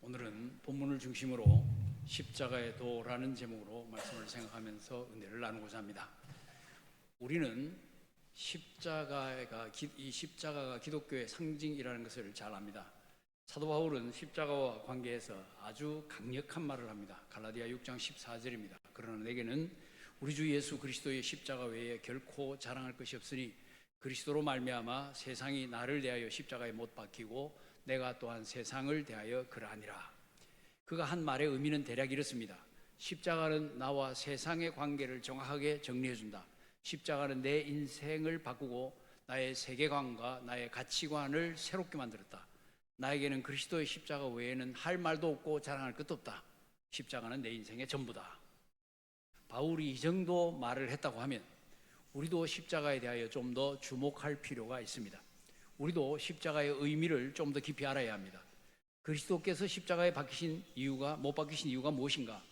오늘은 본문을 중심으로 십자가의 도라는 제목으로 말씀을 생각하면서 은혜를 나누고자 합니다. 우리는 십자가가 기독교의 상징이라는 것을 잘 압니다. 사도 바울은 십자가와 관계해서 아주 강력한 말을 합니다. 갈라디아 6장 14절입니다. 그러나 내게는 우리 주 예수 그리스도의 십자가 외에 결코 자랑할 것이 없으니 그리스도로 말미암아 세상이 나를 대하여 십자가에 못 박히고 내가 또한 세상을 대하여 그러하니라. 그가 한 말의 의미는 대략 이렇습니다. 십자가는 나와 세상의 관계를 정확하게 정리해준다. 십자가는 내 인생을 바꾸고 나의 세계관과 나의 가치관을 새롭게 만들었다. 나에게는 그리스도의 십자가 외에는 할 말도 없고 자랑할 것도 없다. 십자가는 내 인생의 전부다. 바울이 이 정도 말을 했다고 하면 우리도 십자가에 대하여 좀 더 주목할 필요가 있습니다. 우리도 십자가의 의미를 좀 더 깊이 알아야 합니다. 그리스도께서 십자가에 못 박히신 이유가 무엇인가?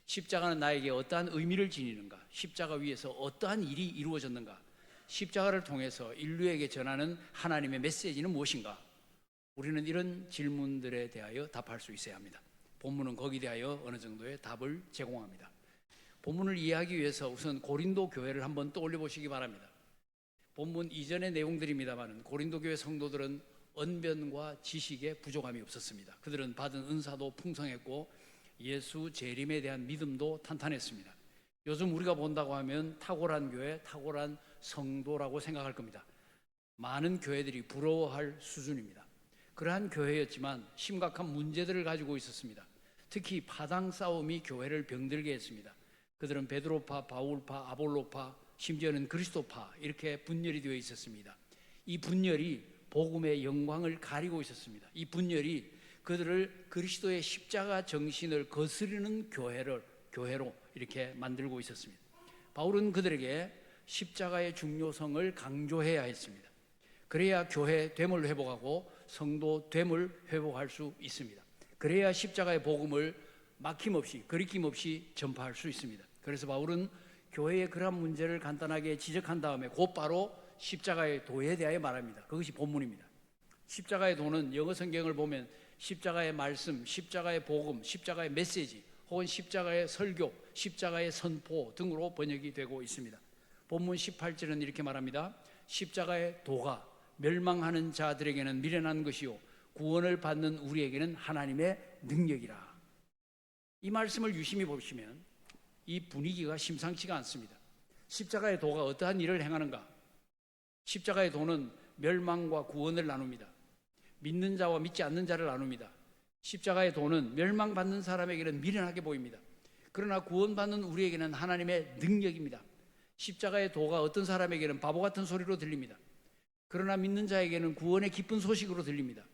십자가는 나에게 어떠한 의미를 지니는가? 십자가 위에서 어떠한 일이 이루어졌는가? 십자가를 통해서 인류에게 전하는 하나님의 메시지는 무엇인가? 우리는 이런 질문들에 대하여 답할 수 있어야 합니다. 본문은 거기에 대하여 어느 정도의 답을 제공합니다. 본문을 이해하기 위해서 우선 고린도 교회를 한번 떠올려 보시기 바랍니다. 본문 이전의 내용들입니다만 고린도 교회 성도들은 언변과 지식에 부족함이 없었습니다. 그들은 받은 은사도 풍성했고 예수 재림에 대한 믿음도 탄탄했습니다. 요즘 우리가 본다고 하면 탁월한 교회, 탁월한 성도라고 생각할 겁니다. 많은 교회들이 부러워할 수준입니다. 그러한 교회였지만 심각한 문제들을 가지고 있었습니다. 특히 파당 싸움이 교회를 병들게 했습니다. 그들은 베드로파, 바울파, 아볼로파, 심지어는 그리스도파 이렇게 분열이 되어 있었습니다. 이 분열이 복음의 영광을 가리고 있었습니다. 이 분열이 그들을 그리스도의 십자가 정신을 거스르는 교회로 이렇게 만들고 있었습니다. 바울은 그들에게 십자가의 중요성을 강조해야 했습니다. 그래야 교회 됨을 회복하고 성도 됨을 회복할 수 있습니다. 그래야 십자가의 복음을 막힘없이 거리낌 없이 전파할 수 있습니다. 그래서 바울은 교회의 그러한 문제를 간단하게 지적한 다음에 곧바로 십자가의 도에 대하여 말합니다. 그것이 본문입니다. 십자가의 도는 영어 성경을 보면 십자가의 말씀, 십자가의 복음, 십자가의 메시지 혹은 십자가의 설교, 십자가의 선포 등으로 번역이 되고 있습니다. 본문 18절은 이렇게 말합니다. 십자가의 도가 멸망하는 자들에게는 미련한 것이요 구원을 받는 우리에게는 하나님의 능력이라. 이 말씀을 유심히 보시면 이 분위기가 심상치가 않습니다. 십자가의 도가 어떠한 일을 행하는가? 십자가의 도는 멸망과 구원을 나눕니다. 믿는 자와 믿지 않는 자를 나눕니다. 십자가의 도는 멸망받는 사람에게는 미련하게 보입니다. 그러나 구원받는 우리에게는 하나님의 능력입니다. 십자가의 도가 어떤 사람에게는 바보 같은 소리로 들립니다. 그러나 믿는 자에게는 구원의 기쁜 소식으로 들립니다.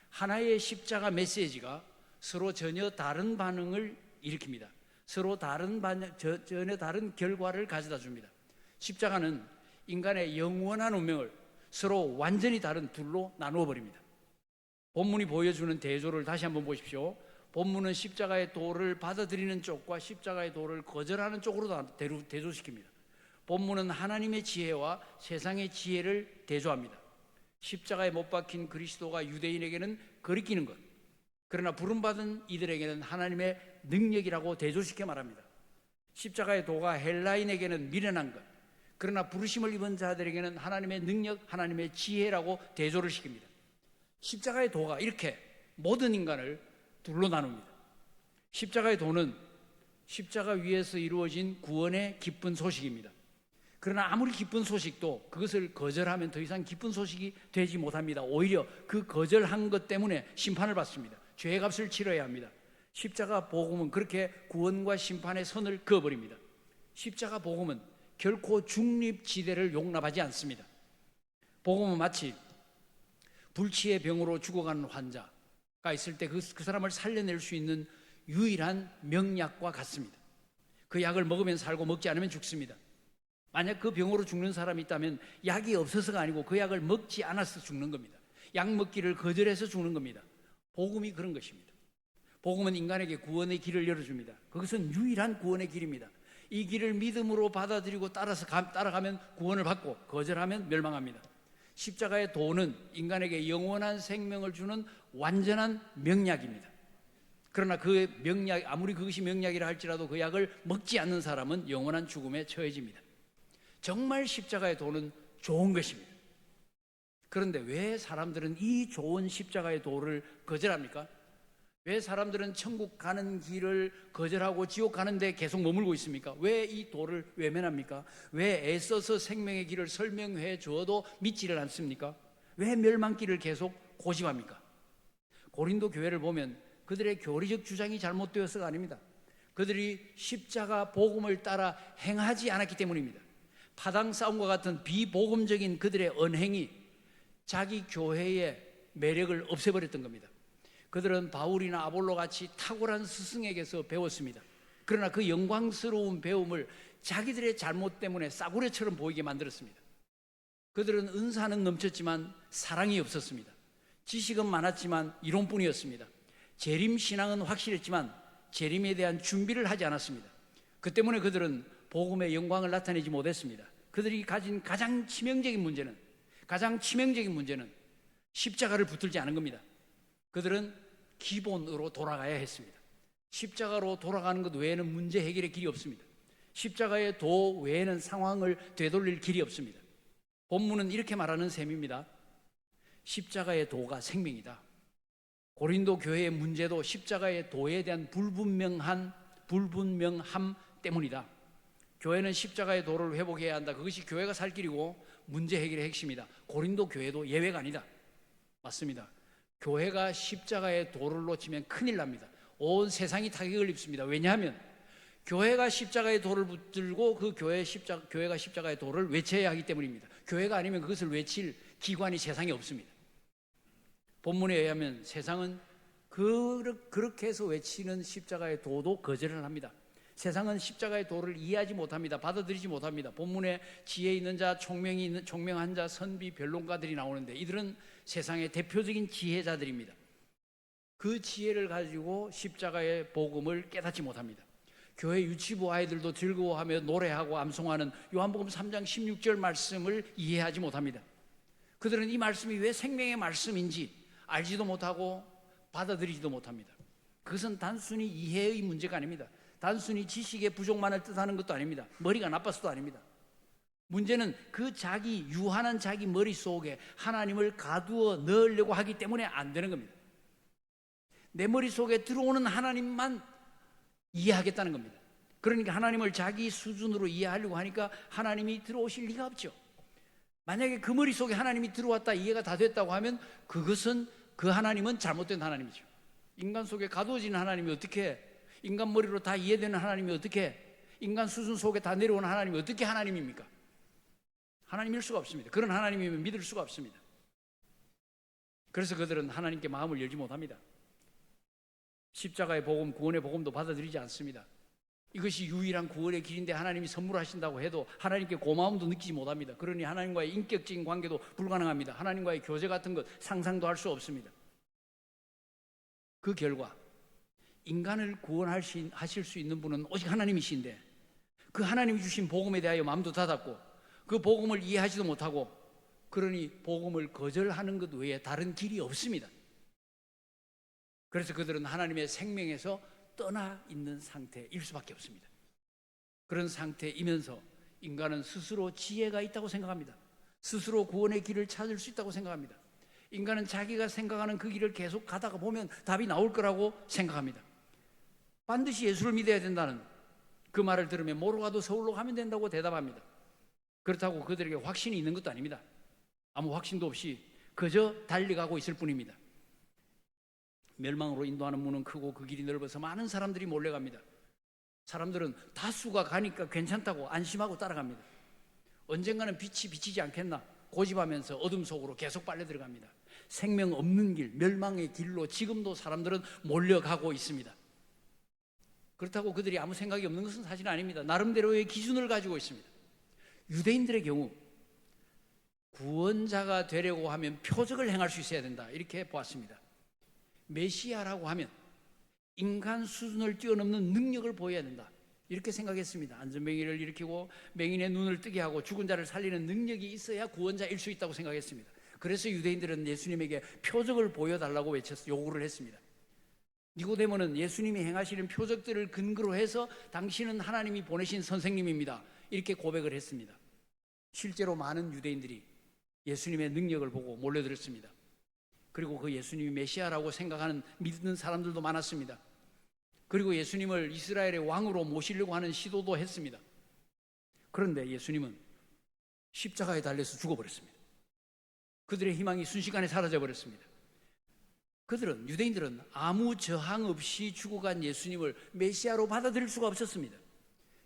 하나의 십자가 메시지가 서로 전혀 다른 반응을 일으킵니다. 서로 전혀 다른 결과를 가져다 줍니다. 십자가는 인간의 영원한 운명을 서로 완전히 다른 둘로 나누어 버립니다. 본문이 보여주는 대조를 다시 한번 보십시오. 본문은 십자가의 도를 받아들이는 쪽과 십자가의 도를 거절하는 쪽으로 대조시킵니다. 본문은 하나님의 지혜와 세상의 지혜를 대조합니다. 십자가에 못 박힌 그리스도가 유대인에게는 거리끼는 것, 그러나 부름받은 이들에게는 하나님의 능력이라고 대조시켜 말합니다. 십자가의 도가 헬라인에게는 미련한 것, 그러나 부르심을 입은 자들에게는 하나님의 능력, 하나님의 지혜라고 대조를 시킵니다. 십자가의 도가 이렇게 모든 인간을 둘로 나눕니다. 십자가의 도는 십자가 위에서 이루어진 구원의 기쁜 소식입니다. 그러나 아무리 기쁜 소식도 그것을 거절하면 더 이상 기쁜 소식이 되지 못합니다. 오히려 그 거절한 것 때문에 심판을 받습니다. 죄의 값을 치러야 합니다. 십자가 복음은 그렇게 구원과 심판의 선을 그어버립니다. 십자가 복음은 결코 중립지대를 용납하지 않습니다. 복음은 마치 불치의 병으로 죽어가는 환자가 있을 때 그 사람을 살려낼 수 있는 유일한 명약과 같습니다. 그 약을 먹으면 살고 먹지 않으면 죽습니다. 만약 그 병으로 죽는 사람이 있다면 약이 없어서가 아니고 그 약을 먹지 않아서 죽는 겁니다. 약 먹기를 거절해서 죽는 겁니다. 복음이 그런 것입니다. 복음은 인간에게 구원의 길을 열어줍니다. 그것은 유일한 구원의 길입니다. 이 길을 믿음으로 받아들이고 따라가면 구원을 받고 거절하면 멸망합니다. 십자가의 도는 인간에게 영원한 생명을 주는 완전한 명약입니다. 그러나 그 명약, 아무리 그것이 명약이라 할지라도 그 약을 먹지 않는 사람은 영원한 죽음에 처해집니다. 정말 십자가의 도는 좋은 것입니다. 그런데 왜 사람들은 이 좋은 십자가의 도를 거절합니까? 왜 사람들은 천국 가는 길을 거절하고 지옥 가는데 계속 머물고 있습니까? 왜 이 도를 외면합니까? 왜 애써서 생명의 길을 설명해 주어도 믿지를 않습니까? 왜 멸망길을 계속 고집합니까? 고린도 교회를 보면 그들의 교리적 주장이 잘못되어서가 아닙니다. 그들이 십자가 복음을 따라 행하지 않았기 때문입니다. 파당 싸움과 같은 비복음적인 그들의 언행이 자기 교회의 매력을 없애버렸던 겁니다. 그들은 바울이나 아볼로 같이 탁월한 스승에게서 배웠습니다. 그러나 그 영광스러운 배움을 자기들의 잘못 때문에 싸구려처럼 보이게 만들었습니다. 그들은 은사는 넘쳤지만 사랑이 없었습니다. 지식은 많았지만 이론뿐이었습니다. 재림신앙은 확실했지만 재림에 대한 준비를 하지 않았습니다. 그 때문에 그들은 복음의 영광을 나타내지 못했습니다. 그들이 가진 가장 치명적인 문제는 십자가를 붙들지 않은 겁니다. 그들은 기본으로 돌아가야 했습니다. 십자가로 돌아가는 것 외에는 문제 해결의 길이 없습니다. 십자가의 도 외에는 상황을 되돌릴 길이 없습니다. 본문은 이렇게 말하는 셈입니다. 십자가의 도가 생명이다. 고린도 교회의 문제도 십자가의 도에 대한 불분명함 때문이다. 교회는 십자가의 도를 회복해야 한다. 그것이 교회가 살 길이고 문제 해결의 핵심이다. 고린도 교회도 예외가 아니다. 맞습니다. 교회가 십자가의 도를 놓치면 큰일 납니다. 온 세상이 타격을 입습니다. 왜냐하면 교회가 십자가의 도를 붙들고 그 교회가 십자가의 도를 외쳐야 하기 때문입니다. 교회가 아니면 그것을 외칠 기관이 세상에 없습니다. 본문에 의하면 세상은 그렇게 해서 외치는 십자가의 도도 거절을 합니다. 세상은 십자가의 도를 이해하지 못합니다. 받아들이지 못합니다. 본문에 지혜 있는 자, 총명한 자, 선비, 변론가들이 나오는데 이들은 세상의 대표적인 지혜자들입니다. 그 지혜를 가지고 십자가의 복음을 깨닫지 못합니다. 교회 유치부 아이들도 즐거워하며 노래하고 암송하는 요한복음 3장 16절 말씀을 이해하지 못합니다. 그들은 이 말씀이 왜 생명의 말씀인지 알지도 못하고 받아들이지도 못합니다. 그것은 단순히 이해의 문제가 아닙니다. 단순히 지식의 부족만을 뜻하는 것도 아닙니다. 머리가 나빠서도 아닙니다. 문제는 그 유한한 자기 머릿속에 하나님을 가두어 넣으려고 하기 때문에 안 되는 겁니다. 내 머릿속에 들어오는 하나님만 이해하겠다는 겁니다. 그러니까 하나님을 자기 수준으로 이해하려고 하니까 하나님이 들어오실 리가 없죠. 만약에 그 머릿속에 하나님이 들어왔다 이해가 다 됐다고 하면 그 하나님은 잘못된 하나님이죠. 인간 속에 가두어진 하나님이 어떻게, 인간 머리로 다 이해되는 하나님이 어떻게, 인간 수준 속에 다 내려오는 하나님이 어떻게 하나님입니까? 하나님일 수가 없습니다. 그런 하나님이면 믿을 수가 없습니다. 그래서 그들은 하나님께 마음을 열지 못합니다. 십자가의 복음, 구원의 복음도 받아들이지 않습니다. 이것이 유일한 구원의 길인데 하나님이 선물하신다고 해도 하나님께 고마움도 느끼지 못합니다. 그러니 하나님과의 인격적인 관계도 불가능합니다. 하나님과의 교제 같은 것 상상도 할 수 없습니다. 그 결과 인간을 구원하실 수 있는 분은 오직 하나님이신데 그 하나님이 주신 복음에 대하여 마음도 닫았고 그 복음을 이해하지도 못하고 그러니 복음을 거절하는 것 외에 다른 길이 없습니다. 그래서 그들은 하나님의 생명에서 떠나 있는 상태일 수밖에 없습니다. 그런 상태이면서 인간은 스스로 지혜가 있다고 생각합니다. 스스로 구원의 길을 찾을 수 있다고 생각합니다. 인간은 자기가 생각하는 그 길을 계속 가다가 보면 답이 나올 거라고 생각합니다. 반드시 예수를 믿어야 된다는 그 말을 들으면 뭐로 가도 서울로 가면 된다고 대답합니다. 그렇다고 그들에게 확신이 있는 것도 아닙니다. 아무 확신도 없이 그저 달려가고 있을 뿐입니다. 멸망으로 인도하는 문은 크고 그 길이 넓어서 많은 사람들이 몰려갑니다. 사람들은 다수가 가니까 괜찮다고 안심하고 따라갑니다. 언젠가는 빛이 비치지 않겠나 고집하면서 어둠 속으로 계속 빨려 들어갑니다. 생명 없는 길, 멸망의 길로 지금도 사람들은 몰려가고 있습니다. 그렇다고 그들이 아무 생각이 없는 것은 사실 아닙니다. 나름대로의 기준을 가지고 있습니다. 유대인들의 경우 구원자가 되려고 하면 표적을 행할 수 있어야 된다 이렇게 보았습니다. 메시아라고 하면 인간 수준을 뛰어넘는 능력을 보여야 된다 이렇게 생각했습니다. 안전뱅이를 일으키고 맹인의 눈을 뜨게 하고 죽은 자를 살리는 능력이 있어야 구원자일 수 있다고 생각했습니다. 그래서 유대인들은 예수님에게 표적을 보여달라고 요구를 했습니다. 니고데모는 예수님이 행하시는 표적들을 근거로 해서 당신은 하나님이 보내신 선생님입니다, 이렇게 고백을 했습니다. 실제로 많은 유대인들이 예수님의 능력을 보고 몰려들었습니다. 그리고 그 예수님이 메시아라고 생각하는 믿는 사람들도 많았습니다. 그리고 예수님을 이스라엘의 왕으로 모시려고 하는 시도도 했습니다. 그런데 예수님은 십자가에 달려서 죽어버렸습니다. 그들의 희망이 순식간에 사라져버렸습니다. 유대인들은 아무 저항 없이 죽어간 예수님을 메시아로 받아들일 수가 없었습니다.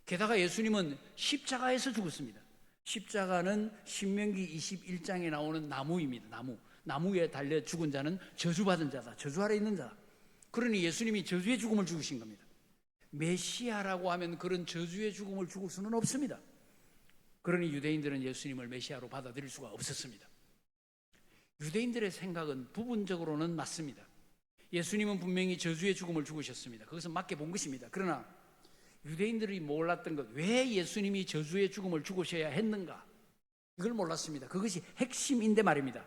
게다가 예수님은 십자가에서 죽었습니다. 십자가는 신명기 21장에 나오는 나무입니다. 나무에 달려 죽은 자는 저주받은 자다, 저주 아래 있는 자다. 그러니 예수님이 저주의 죽음을 죽으신 겁니다. 메시아라고 하면 그런 저주의 죽음을 죽을 수는 없습니다. 그러니 유대인들은 예수님을 메시아로 받아들일 수가 없었습니다. 유대인들의 생각은 부분적으로는 맞습니다. 예수님은 분명히 저주의 죽음을 죽으셨습니다. 그것은 맞게 본 것입니다. 그러나 유대인들이 몰랐던 것, 왜 예수님이 저주의 죽음을 죽으셔야 했는가, 이걸 몰랐습니다. 그것이 핵심인데 말입니다.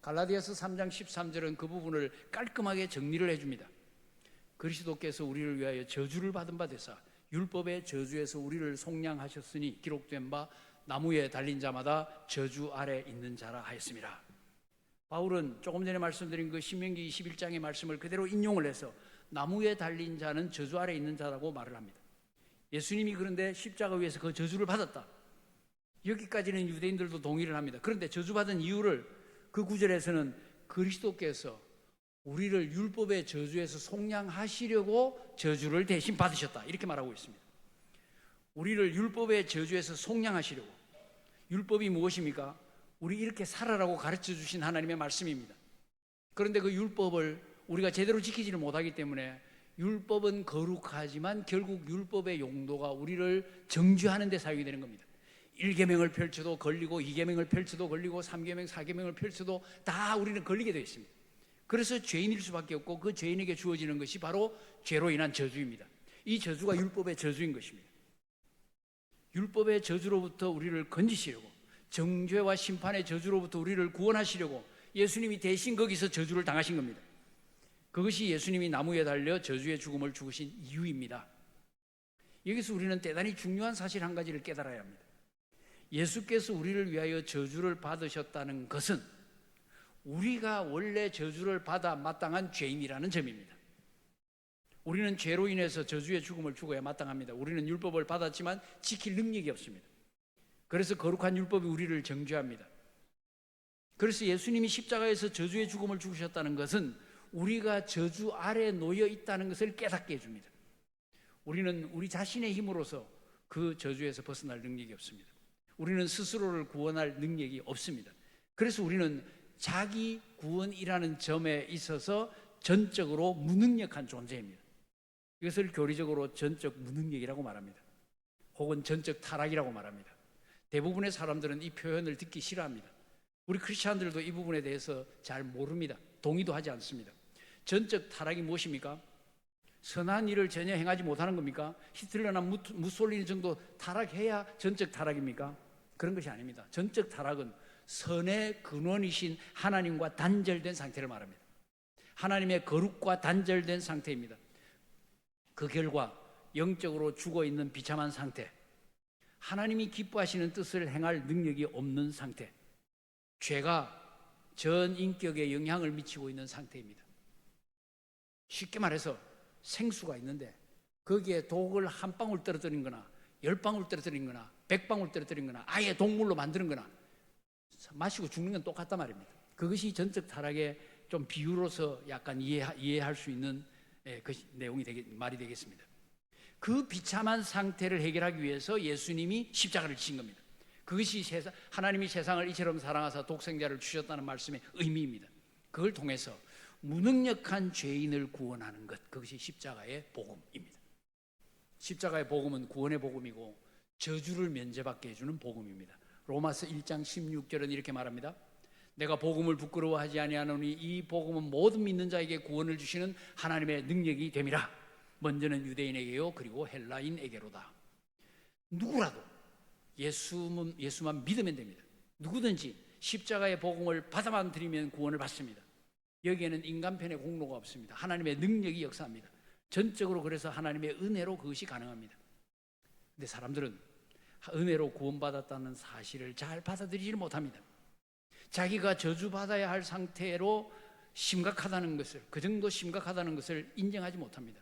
갈라디아서 3장 13절은 그 부분을 깔끔하게 정리를 해줍니다. 그리스도께서 우리를 위하여 저주를 받은 바 되사 율법의 저주에서 우리를 속량하셨으니 기록된 바 나무에 달린 자마다 저주 아래 있는 자라 하였습니다. 바울은 조금 전에 말씀드린 그 신명기 21장의 말씀을 그대로 인용을 해서 나무에 달린 자는 저주 아래 있는 자라고 말을 합니다. 예수님이 그런데 십자가 위에서 그 저주를 받았다, 여기까지는 유대인들도 동의를 합니다. 그런데 저주받은 이유를 그 구절에서는 그리스도께서 우리를 율법의 저주에서 속량하시려고 저주를 대신 받으셨다, 이렇게 말하고 있습니다. 우리를 율법의 저주에서 속량하시려고. 율법이 무엇입니까? 우리 이렇게 살아라고 가르쳐 주신 하나님의 말씀입니다. 그런데 그 율법을 우리가 제대로 지키지를 못하기 때문에 율법은 거룩하지만 결국 율법의 용도가 우리를 정죄하는 데 사용이 되는 겁니다. 1계명을 펼쳐도 걸리고 2계명을 펼쳐도 걸리고 3계명, 4계명을 펼쳐도 다 우리는 걸리게 되어 있습니다. 그래서 죄인일 수밖에 없고 그 죄인에게 주어지는 것이 바로 죄로 인한 저주입니다. 이 저주가 율법의 저주인 것입니다. 율법의 저주로부터 우리를 건지시려고, 정죄와 심판의 저주로부터 우리를 구원하시려고 예수님이 대신 거기서 저주를 당하신 겁니다. 그것이 예수님이 나무에 달려 저주의 죽음을 죽으신 이유입니다. 여기서 우리는 대단히 중요한 사실 한 가지를 깨달아야 합니다. 예수께서 우리를 위하여 저주를 받으셨다는 것은 우리가 원래 저주를 받아 마땅한 죄인이라는 점입니다. 우리는 죄로 인해서 저주의 죽음을 죽어야 마땅합니다. 우리는 율법을 받았지만 지킬 능력이 없습니다. 그래서 거룩한 율법이 우리를 정죄합니다. 그래서 예수님이 십자가에서 저주의 죽음을 죽으셨다는 것은 우리가 저주 아래 놓여 있다는 것을 깨닫게 해줍니다. 우리는 우리 자신의 힘으로서 그 저주에서 벗어날 능력이 없습니다. 우리는 스스로를 구원할 능력이 없습니다. 그래서 우리는 자기 구원이라는 점에 있어서 전적으로 무능력한 존재입니다. 이것을 교리적으로 전적 무능력이라고 말합니다. 혹은 전적 타락이라고 말합니다. 대부분의 사람들은 이 표현을 듣기 싫어합니다. 우리 크리스찬들도 이 부분에 대해서 잘 모릅니다. 동의도 하지 않습니다. 전적 타락이 무엇입니까? 선한 일을 전혀 행하지 못하는 겁니까? 히틀러나 무솔리니 정도 타락해야 전적 타락입니까? 그런 것이 아닙니다. 전적 타락은 선의 근원이신 하나님과 단절된 상태를 말합니다. 하나님의 거룩과 단절된 상태입니다. 그 결과 영적으로 죽어있는 비참한 상태, 하나님이 기뻐하시는 뜻을 행할 능력이 없는 상태, 죄가 전 인격에 영향을 미치고 있는 상태입니다. 쉽게 말해서 생수가 있는데 거기에 독을 한 방울 떨어뜨린 거나 10방울 떨어뜨린 거나 100방울 떨어뜨린 거나 아예 독물로 만드는 거나 마시고 죽는 건 똑같단 말입니다. 그것이 전적 타락의 좀 비유로서 약간 이해할 수 있는 그 내용이 말이 되겠습니다. 그 비참한 상태를 해결하기 위해서 예수님이 십자가를 지신 겁니다. 그것이 하나님이 세상을 이처럼 사랑하사 독생자를 주셨다는 말씀의 의미입니다. 그걸 통해서 무능력한 죄인을 구원하는 것, 그것이 십자가의 복음입니다. 십자가의 복음은 구원의 복음이고 저주를 면제받게 해주는 복음입니다. 로마서 1장 16절은 이렇게 말합니다. 내가 복음을 부끄러워하지 아니하노니 이 복음은 모든 믿는 자에게 구원을 주시는 하나님의 능력이 됨이라. 먼저는 유대인에게요 그리고 헬라인에게로다. 누구라도 예수만 믿으면 됩니다. 누구든지 십자가의 복음을 받아만 들이면 구원을 받습니다. 여기에는 인간편의 공로가 없습니다. 하나님의 능력이 역사합니다. 전적으로 그래서 하나님의 은혜로 그것이 가능합니다. 근데 사람들은 은혜로 구원받았다는 사실을 잘 받아들이지 못합니다. 자기가 저주받아야 할 상태로 심각하다는 것을, 그 정도 심각하다는 것을 인정하지 못합니다.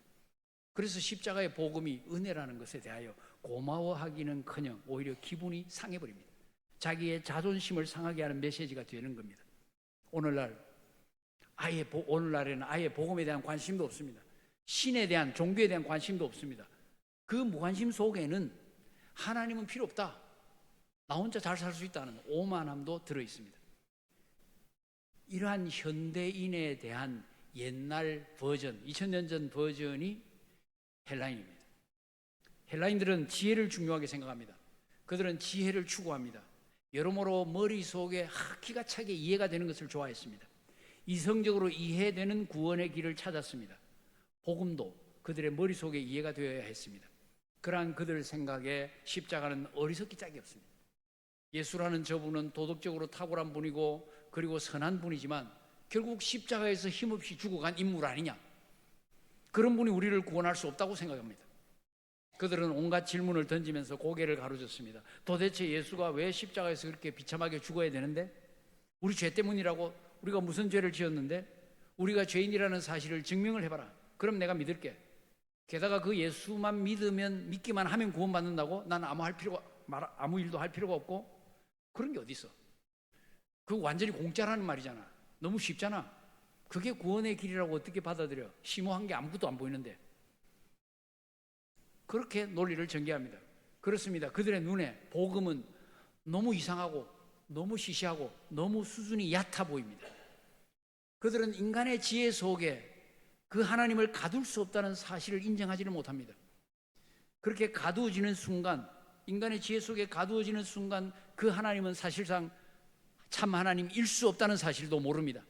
그래서 십자가의 복음이 은혜라는 것에 대하여 고마워하기는커녕 오히려 기분이 상해버립니다. 자기의 자존심을 상하게 하는 메시지가 되는 겁니다. 오늘날에는 아예 복음에 대한 관심도 없습니다. 신에 대한, 종교에 대한 관심도 없습니다. 그 무관심 속에는 하나님은 필요 없다, 나 혼자 잘 살 수 있다는 오만함도 들어있습니다. 이러한 현대인에 대한 옛날 버전, 2000년 전 버전이 헬라인입니다. 헬라인들은 지혜를 중요하게 생각합니다. 그들은 지혜를 추구합니다. 여러모로 머릿속에 기가 차게 이해가 되는 것을 좋아했습니다. 이성적으로 이해되는 구원의 길을 찾았습니다. 복음도 그들의 머릿속에 이해가 되어야 했습니다. 그러한 그들 생각에 십자가는 어리석기 짝이 없습니다. 예수라는 저분은 도덕적으로 탁월한 분이고 그리고 선한 분이지만 결국 십자가에서 힘없이 죽어간 인물 아니냐, 그런 분이 우리를 구원할 수 없다고 생각합니다. 그들은 온갖 질문을 던지면서 고개를 가로젓습니다. 도대체 예수가 왜 십자가에서 그렇게 비참하게 죽어야 되는데? 우리 죄 때문이라고? 우리가 무슨 죄를 지었는데? 우리가 죄인이라는 사실을 증명을 해봐라. 그럼 내가 믿을게. 게다가 그 예수만 믿기만 하면 구원받는다고? 난 아무 일도 할 필요가 없고? 그런 게 어디 있어? 그거 완전히 공짜라는 말이잖아. 너무 쉽잖아. 그게 구원의 길이라고 어떻게 받아들여? 심오한 게 아무것도 안 보이는데. 그렇게 논리를 전개합니다. 그렇습니다. 그들의 눈에 복음은 너무 이상하고 너무 시시하고 너무 수준이 얕아 보입니다. 그들은 인간의 지혜 속에 그 하나님을 가둘 수 없다는 사실을 인정하지는 못합니다. 그렇게 가두어지는 순간, 인간의 지혜 속에 가두어지는 순간 그 하나님은 사실상 참 하나님일 수 없다는 사실도 모릅니다.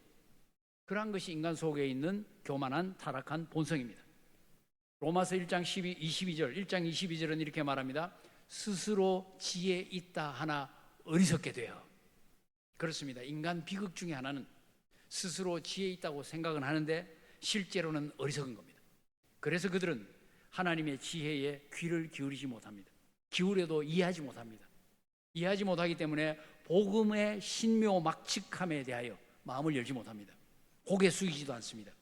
그러한 것이 인간 속에 있는 교만한 타락한 본성입니다. 로마서 1장 22절은 이렇게 말합니다. 스스로 지혜 있다 하나 어리석게 돼요. 그렇습니다. 인간 비극 중에 하나는 스스로 지혜 있다고 생각은 하는데 실제로는 어리석은 겁니다. 그래서 그들은 하나님의 지혜에 귀를 기울이지 못합니다. 기울여도 이해하지 못합니다. 이해하지 못하기 때문에 복음의 신묘막측함에 대하여 마음을 열지 못합니다. 고개 숙이지도 않습니다.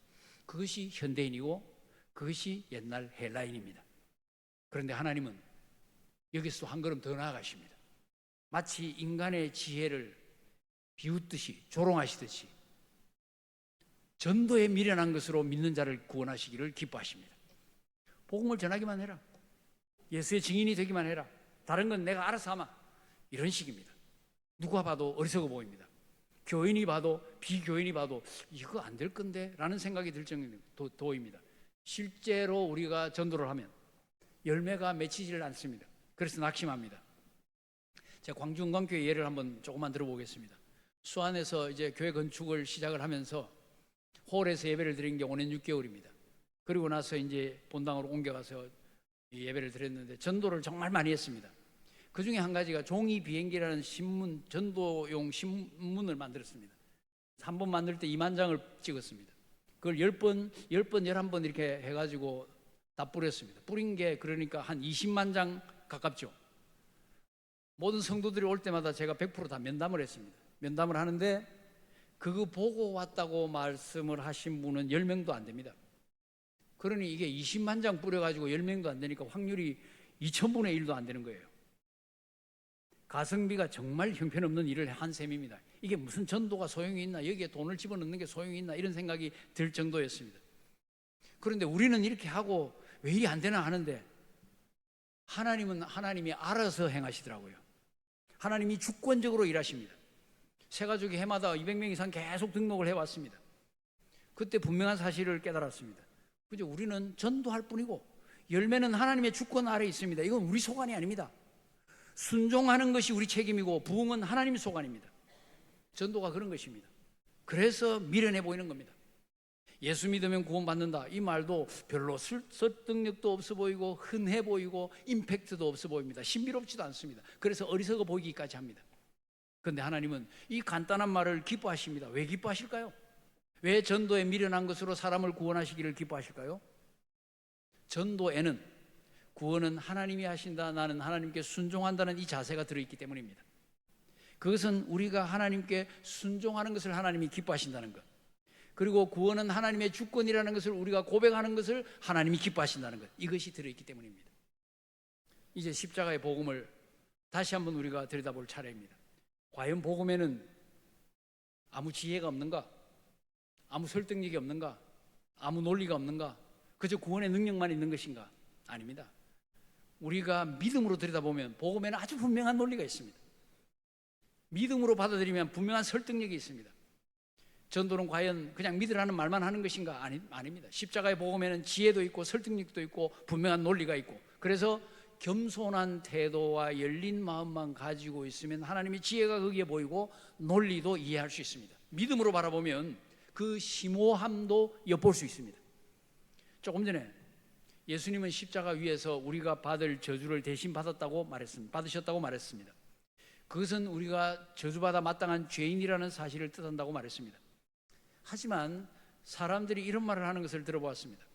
그것이 현대인이고 그것이 옛날 헬라인입니다. 그런데 하나님은 여기서 한 걸음 더 나아가십니다. 마치 인간의 지혜를 비웃듯이, 조롱하시듯이 전도에 미련한 것으로 믿는 자를 구원하시기를 기뻐하십니다. 복음을 전하기만 해라, 예수의 증인이 되기만 해라, 다른 건 내가 알아서 하마, 이런 식입니다. 누가 봐도 어리석어 보입니다. 교인이 봐도 비교인이 봐도 이거 안 될 건데 라는 생각이 들 정도입니다. 실제로 우리가 전도를 하면 열매가 맺히지를 않습니다. 그래서 낙심합니다. 제가 광주은광교회 예를 한번 조금만 들어보겠습니다. 수안에서 이제 교회 건축을 시작을 하면서 홀에서 예배를 드린 게 5년 6개월입니다. 그리고 나서 이제 본당으로 옮겨가서 예배를 드렸는데 전도를 정말 많이 했습니다. 그 중에 한 가지가 종이 비행기라는 신문, 전도용 신문을 만들었습니다. 한 번 만들 때 2만 장을 찍었습니다. 그걸 10번, 11번 이렇게 해가지고 다 뿌렸습니다. 뿌린 게 그러니까 한 20만 장 가깝죠. 모든 성도들이 올 때마다 제가 100% 다 면담을 했습니다. 면담을 하는데 그거 보고 왔다고 말씀을 하신 분은 10명도 안 됩니다. 그러니 이게 20만 장 뿌려가지고 10명도 안 되니까 확률이 2000분의 1도 안 되는 거예요. 가성비가 정말 형편없는 일을 한 셈입니다. 이게 무슨 전도가 소용이 있나, 여기에 돈을 집어넣는 게 소용이 있나, 이런 생각이 들 정도였습니다. 그런데 우리는 이렇게 하고 왜 이리 안 되나 하는데 하나님은 하나님이 알아서 행하시더라고요. 하나님이 주권적으로 일하십니다. 새가족이 해마다 200명 이상 계속 등록을 해왔습니다. 그때 분명한 사실을 깨달았습니다. 그죠? 우리는 전도할 뿐이고 열매는 하나님의 주권 아래에 있습니다. 이건 우리 소관이 아닙니다. 순종하는 것이 우리 책임이고 부흥은 하나님의 소관입니다. 전도가 그런 것입니다. 그래서 미련해 보이는 겁니다. 예수 믿으면 구원받는다, 이 말도 별로 설득력도 없어 보이고 흔해 보이고 임팩트도 없어 보입니다. 신비롭지도 않습니다. 그래서 어리석어 보이기까지 합니다. 그런데 하나님은 이 간단한 말을 기뻐하십니다. 왜 기뻐하실까요? 왜 전도에 미련한 것으로 사람을 구원하시기를 기뻐하실까요? 전도에는 구원은 하나님이 하신다, 나는 하나님께 순종한다는 이 자세가 들어있기 때문입니다. 그것은 우리가 하나님께 순종하는 것을 하나님이 기뻐하신다는 것, 그리고 구원은 하나님의 주권이라는 것을 우리가 고백하는 것을 하나님이 기뻐하신다는 것, 이것이 들어있기 때문입니다. 이제 십자가의 복음을 다시 한번 우리가 들여다볼 차례입니다. 과연 복음에는 아무 지혜가 없는가? 아무 설득력이 없는가? 아무 논리가 없는가? 그저 구원의 능력만 있는 것인가? 아닙니다. 우리가 믿음으로 들여다보면 복음에는 아주 분명한 논리가 있습니다. 믿음으로 받아들이면 분명한 설득력이 있습니다. 전도는 과연 그냥 믿으라는 말만 하는 것인가? 아닙니다. 십자가의 복음에는 지혜도 있고 설득력도 있고 분명한 논리가 있고, 그래서 겸손한 태도와 열린 마음만 가지고 있으면 하나님의 지혜가 거기에 보이고 논리도 이해할 수 있습니다. 믿음으로 바라보면 그 심오함도 엿볼 수 있습니다. 조금 전에 예수님은 십자가 위에서 우리가 받을 저주를 대신 받으셨다고 말했습니다. 그것은 우리가 저주받아 마땅한 죄인이라는 사실을 뜻한다고 말했습니다. 하지만 사람들이 이런 말을 하는 것을 들어보았습니다.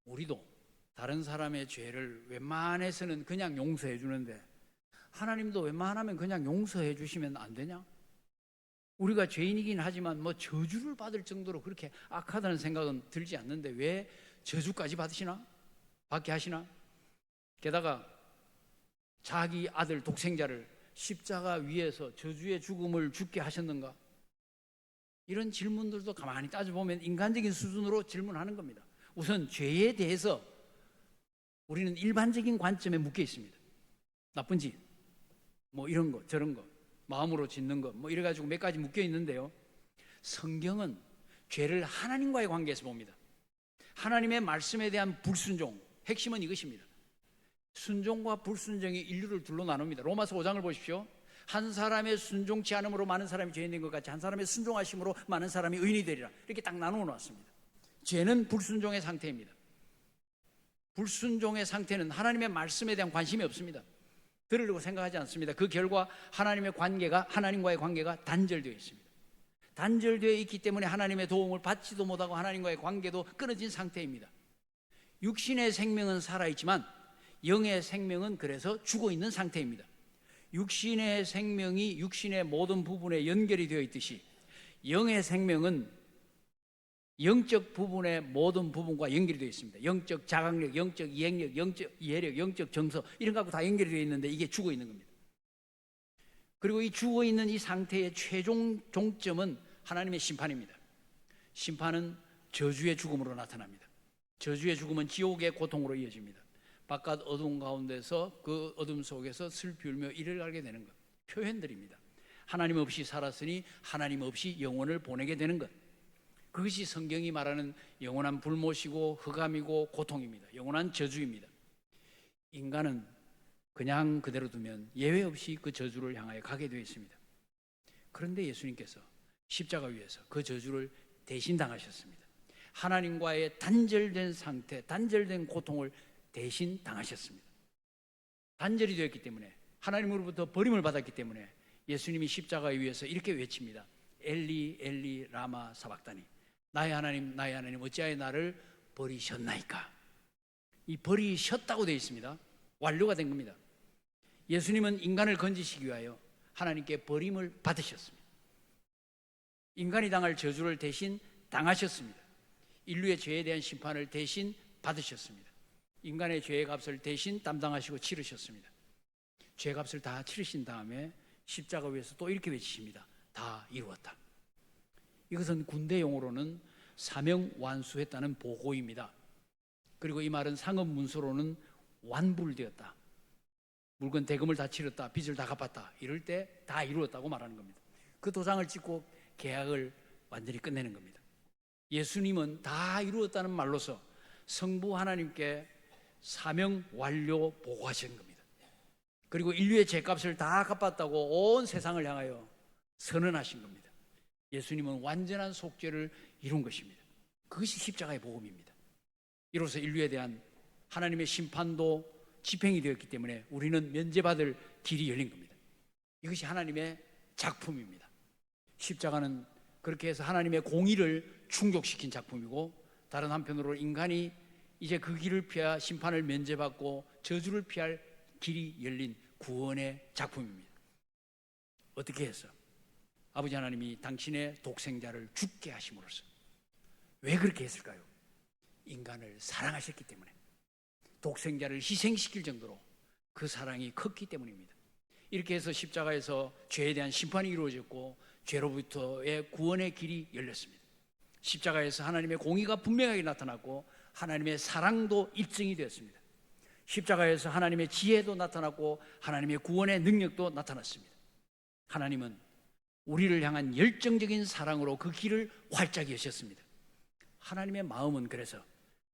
우리도 다른 사람의 죄를 웬만해서는 그냥 용서해 주는데 하나님도 웬만하면 그냥 용서해 주시면 안 되냐? 우리가 죄인이긴 하지만 뭐 저주를 받을 정도로 그렇게 악하다는 생각은 들지 않는데 왜 저주까지 받게 하시나? 게다가 자기 아들 독생자를 십자가 위에서 저주의 죽음을 죽게 하셨는가? 이런 질문들도 가만히 따져보면 인간적인 수준으로 질문하는 겁니다. 우선 죄에 대해서 우리는 일반적인 관점에 묶여 있습니다. 나쁜 짓, 뭐 이런 거 저런 거, 마음으로 짓는 거, 뭐 이래가지고 몇 가지 묶여 있는데요, 성경은 죄를 하나님과의 관계에서 봅니다. 하나님의 말씀에 대한 불순종, 핵심은 이것입니다. 순종과 불순종이 인류를 둘로 나눕니다. 로마서 5장을 보십시오. 한 사람의 순종치 않음으로 많은 사람이 죄인된 것 같이 한 사람의 순종하심으로 많은 사람이 의인이 되리라, 이렇게 딱 나누어 놨습니다. 죄는 불순종의 상태입니다. 불순종의 상태는 하나님의 말씀에 대한 관심이 없습니다. 들으려고 생각하지 않습니다. 그 결과 하나님과의 관계가 단절되어 있습니다. 단절되어 있기 때문에 하나님의 도움을 받지도 못하고 하나님과의 관계도 끊어진 상태입니다. 육신의 생명은 살아있지만 영의 생명은 그래서 죽어있는 상태입니다. 육신의 생명이 육신의 모든 부분에 연결이 되어 있듯이 영의 생명은 영적 부분의 모든 부분과 연결이 되어 있습니다. 영적 자각력, 영적 이행력, 영적 이해력, 영적 정서, 이런 것하고 다 연결이 되어 있는데 이게 죽어 있는 겁니다. 그리고 이 죽어 있는 이 상태의 최종 종점은 하나님의 심판입니다. 심판은 저주의 죽음으로 나타납니다. 저주의 죽음은 지옥의 고통으로 이어집니다. 바깥 어두운 가운데서 그 어둠 속에서 슬피 울며 이를 알게 되는 것, 표현들입니다. 하나님 없이 살았으니 하나님 없이 영혼을 보내게 되는 것, 그것이 성경이 말하는 영원한 불못이고 흑암이고 고통입니다. 영원한 저주입니다. 인간은 그냥 그대로 두면 예외 없이 그 저주를 향하여 가게 되어 있습니다. 그런데 예수님께서 십자가 위에서 그 저주를 대신 당하셨습니다. 하나님과의 단절된 상태, 단절된 고통을 대신 당하셨습니다. 단절이 되었기 때문에, 하나님으로부터 버림을 받았기 때문에 예수님이 십자가 위에서 이렇게 외칩니다. 엘리 엘리 라마 사박다니, 나의 하나님 나의 하나님 어찌하여 나를 버리셨나이까. 이 버리셨다고 되어 있습니다. 완료가 된 겁니다. 예수님은 인간을 건지시기 위하여 하나님께 버림을 받으셨습니다. 인간이 당할 저주를 대신 당하셨습니다. 인류의 죄에 대한 심판을 대신 받으셨습니다. 인간의 죄의 값을 대신 담당하시고 치르셨습니다. 죄 값을 다 치르신 다음에 십자가 위에서 또 이렇게 외치십니다. 다 이루었다. 이것은 군대 용어로는 사명 완수했다는 보고입니다. 그리고 이 말은 상업 문서로는 완불되었다, 물건 대금을 다 치렀다, 빚을 다 갚았다, 이럴 때 다 이루었다고 말하는 겁니다. 그 도장을 찍고 계약을 완전히 끝내는 겁니다. 예수님은 다 이루었다는 말로서 성부 하나님께 사명 완료 보고하신 겁니다. 그리고 인류의 죄값을 다 갚았다고 온 세상을 향하여 선언하신 겁니다. 예수님은 완전한 속죄를 이룬 것입니다. 그것이 십자가의 복음입니다. 이로써 인류에 대한 하나님의 심판도 집행이 되었기 때문에 우리는 면제받을 길이 열린 겁니다. 이것이 하나님의 작품입니다. 십자가는 그렇게 해서 하나님의 공의를 충족시킨 작품이고, 다른 한편으로 인간이 이제 그 길을 피하 심판을 면제받고 저주를 피할 길이 열린 구원의 작품입니다. 어떻게 해서? 아버지 하나님이 당신의 독생자를 죽게 하심으로써. 왜 그렇게 했을까요? 인간을 사랑하셨기 때문에, 독생자를 희생시킬 정도로 그 사랑이 컸기 때문입니다. 이렇게 해서 십자가에서 죄에 대한 심판이 이루어졌고, 죄로부터의 구원의 길이 열렸습니다. 십자가에서 하나님의 공의가 분명하게 나타났고, 하나님의 사랑도 입증이 되었습니다. 십자가에서 하나님의 지혜도 나타났고, 하나님의 구원의 능력도 나타났습니다. 하나님은 우리를 향한 열정적인 사랑으로 그 길을 활짝 여셨습니다. 하나님의 마음은 그래서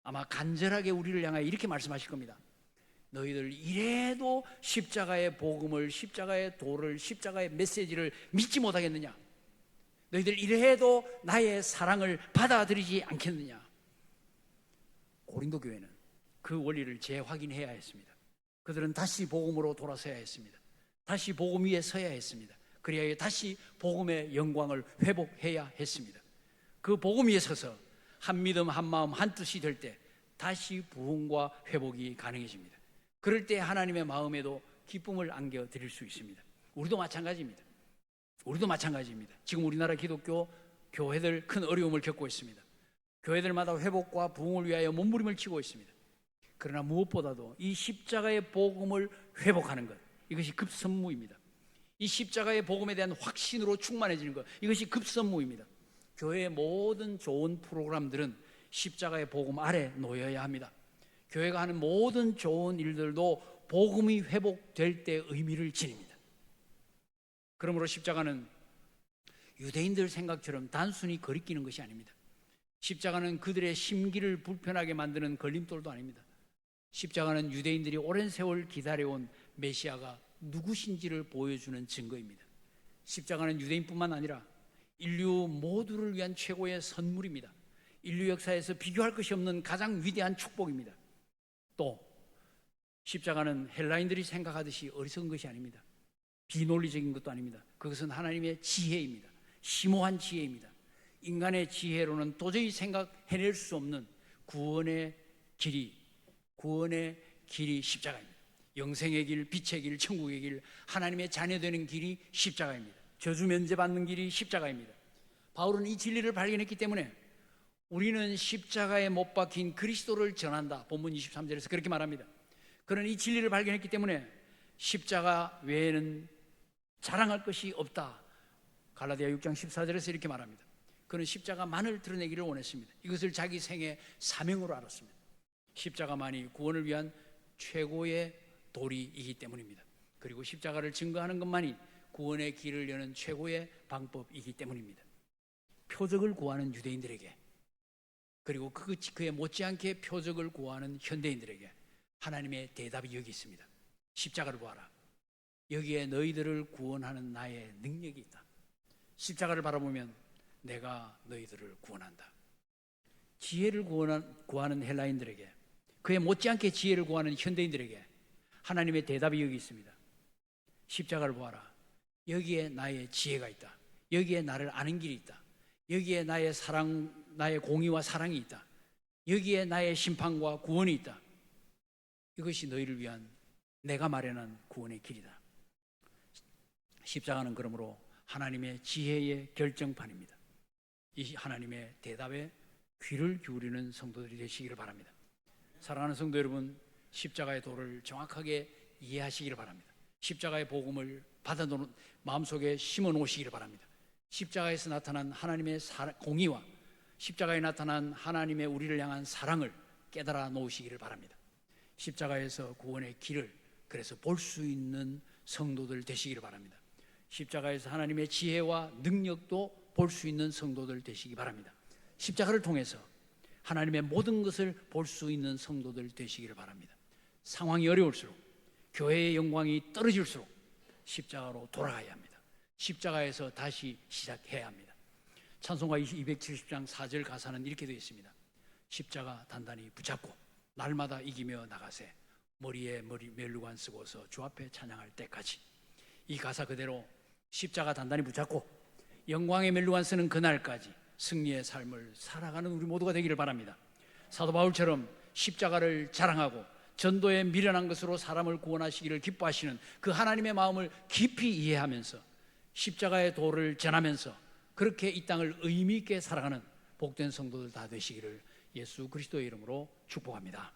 아마 간절하게 우리를 향하여 이렇게 말씀하실 겁니다. 너희들 이래도 십자가의 복음을, 십자가의 도를, 십자가의 메시지를 믿지 못하겠느냐? 너희들 이래도 나의 사랑을 받아들이지 않겠느냐? 고린도 교회는 그 원리를 재확인해야 했습니다. 그들은 다시 복음으로 돌아서야 했습니다. 다시 복음 위에 서야 했습니다. 그래야 다시 복음의 영광을 회복해야 했습니다. 그 복음 위에 서서 한 믿음, 한 마음, 한 뜻이 될 때 다시 부흥과 회복이 가능해집니다. 그럴 때 하나님의 마음에도 기쁨을 안겨드릴 수 있습니다. 우리도 마찬가지입니다. 지금 우리나라 기독교 교회들 큰 어려움을 겪고 있습니다. 교회들마다 회복과 부흥을 위하여 몸부림을 치고 있습니다. 그러나 무엇보다도 이 십자가의 복음을 회복하는 것, 이것이 급선무입니다. 이 십자가의 복음에 대한 확신으로 충만해지는 것, 이것이 급선무입니다. 교회의 모든 좋은 프로그램들은 십자가의 복음 아래 놓여야 합니다. 교회가 하는 모든 좋은 일들도 복음이 회복될 때 의미를 지닙니다. 그러므로 십자가는 유대인들 생각처럼 단순히 거리끼는 것이 아닙니다. 십자가는 그들의 심기를 불편하게 만드는 걸림돌도 아닙니다. 십자가는 유대인들이 오랜 세월 기다려온 메시아가 누구신지를 보여주는 증거입니다. 십자가는 유대인뿐만 아니라 인류 모두를 위한 최고의 선물입니다. 인류 역사에서 비교할 것이 없는 가장 위대한 축복입니다. 또 십자가는 헬라인들이 생각하듯이 어리석은 것이 아닙니다. 비논리적인 것도 아닙니다. 그것은 하나님의 지혜입니다. 심오한 지혜입니다. 인간의 지혜로는 도저히 생각해낼 수 없는 구원의 길이 십자가입니다. 영생의 길, 빛의 길, 천국의 길, 하나님의 자녀 되는 길이 십자가입니다. 저주 면제받는 길이 십자가입니다. 바울은 이 진리를 발견했기 때문에 우리는 십자가에 못 박힌 그리스도를 전한다. 본문 23절에서 그렇게 말합니다. 그는 이 진리를 발견했기 때문에 십자가 외에는 자랑할 것이 없다. 갈라디아 6장 14절에서 이렇게 말합니다. 그는 십자가만을 드러내기를 원했습니다. 이것을 자기 생의 사명으로 알았습니다. 십자가만이 구원을 위한 최고의 도리이기 때문입니다. 그리고 십자가를 증거하는 것만이 구원의 길을 여는 최고의 방법이기 때문입니다. 표적을 구하는 유대인들에게, 그리고 그에 못지않게 표적을 구하는 현대인들에게 하나님의 대답이 여기 있습니다. 십자가를 보아라. 여기에 너희들을 구원하는 나의 능력이 있다. 십자가를 바라보면 내가 너희들을 구원한다. 지혜를 구하는 헬라인들에게, 그에 못지않게 지혜를 구하는 현대인들에게 하나님의 대답이 여기 있습니다. 십자가를 보아라. 여기에 나의 지혜가 있다. 여기에 나를 아는 길이 있다. 여기에 나의 사랑, 나의 공의와 사랑이 있다. 여기에 나의 심판과 구원이 있다. 이것이 너희를 위한 내가 마련한 구원의 길이다. 십자가는 그러므로 하나님의 지혜의 결정판입니다. 이 하나님의 대답에 귀를 기울이는 성도들이 되시기를 바랍니다. 사랑하는 성도 여러분, 십자가의 도를 정확하게 이해하시기를 바랍니다. 십자가의 복음을 받아놓은 마음속에 심어 놓으시기를 바랍니다. 십자가에서 나타난 하나님의 공의와 십자가에 나타난 하나님의 우리를 향한 사랑을 깨달아 놓으시기를 바랍니다. 십자가에서 구원의 길을 그래서 볼 수 있는 성도들 되시기를 바랍니다. 십자가에서 하나님의 지혜와 능력도 볼 수 있는 성도들 되시기 바랍니다. 십자가를 통해서 하나님의 모든 것을 볼 수 있는 성도들 되시기를 바랍니다. 상황이 어려울수록, 교회의 영광이 떨어질수록 십자가로 돌아가야 합니다. 십자가에서 다시 시작해야 합니다. 찬송가 270장 4절 가사는 이렇게 되어 있습니다. 십자가 단단히 붙잡고 날마다 이기며 나가세. 머리에 멜루관 쓰고서 주 앞에 찬양할 때까지. 이 가사 그대로 십자가 단단히 붙잡고 영광의 멸류관 쓰는 그날까지 승리의 삶을 살아가는 우리 모두가 되기를 바랍니다. 사도 바울처럼 십자가를 자랑하고 전도에 미련한 것으로 사람을 구원하시기를 기뻐하시는 그 하나님의 마음을 깊이 이해하면서 십자가의 도를 전하면서 그렇게 이 땅을 의미 있게 살아가는 복된 성도들 다 되시기를 예수 그리스도의 이름으로 축복합니다.